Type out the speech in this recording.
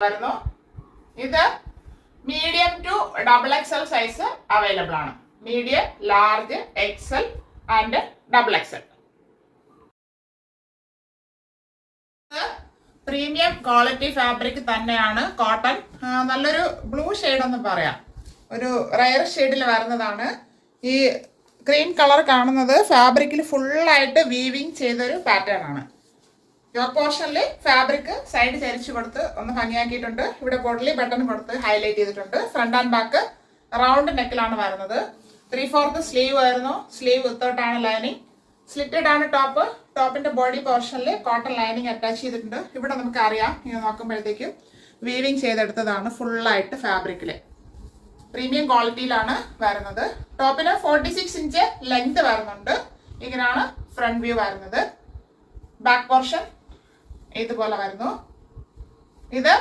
വരുന്നു. ഇത് medium to double XL size available ആണ്. Medium, large, XL and double XL. Premium quality fabric തന്നെയാണ്. Cotton, നല്ലൊരു blue shade എന്ന് പറയാം, ഒരു റയർ ഷെയ്ഡിൽ വരുന്നതാണ്. ഈ ക്രീം കളർ കാണുന്നത് ഫാബ്രിക്കിൽ ഫുള്ളായിട്ട് വീവിങ് ചെയ്തൊരു പാറ്റേൺ ആണ്. യോക്ക് പോർഷനിൽ ഫാബ്രിക് സൈഡ് ചരിച്ചു കൊടുത്ത് ഒന്ന് ഭംഗിയാക്കിയിട്ടുണ്ട്. ഇവിടെ ബോട്ടിൽ ബട്ടൺ കൊടുത്ത് ഹൈലൈറ്റ് ചെയ്തിട്ടുണ്ട്. ഫ്രണ്ട് ആൻഡ് ബാക്ക് റൗണ്ട് നെക്കിലാണ് വരുന്നത്. 3/4 സ്ലീവ് വരുന്നു. സ്ലീവ് വിത്തൗട്ടാണ് ലൈനിങ്. സ്ലിറ്റഡ് ആണ് ടോപ്പ്. ടോപ്പിന്റെ ബോഡി പോർഷനിൽ കോട്ടൺ ലൈനിങ് അറ്റാച്ച് ചെയ്തിട്ടുണ്ട്. ഇവിടെ നമുക്ക് അറിയാം, ഇങ്ങനെ നോക്കുമ്പോഴത്തേക്കും വീവിങ് ചെയ്തെടുത്തതാണ് ഫുള്ളായിട്ട് ഫാബ്രിക്കിൽ. പ്രീമിയം ക്വാളിറ്റിയിലാണ് വരുന്നത്. ടോപ്പിന് 46 ഇഞ്ച് ലെങ്ത് വരുന്നുണ്ട്. ഇങ്ങനെയാണ് ഫ്രണ്ട് വ്യൂ വരുന്നത്. ബാക്ക് പോർഷൻ ഇതുപോലെ വരുന്നു. ഇത്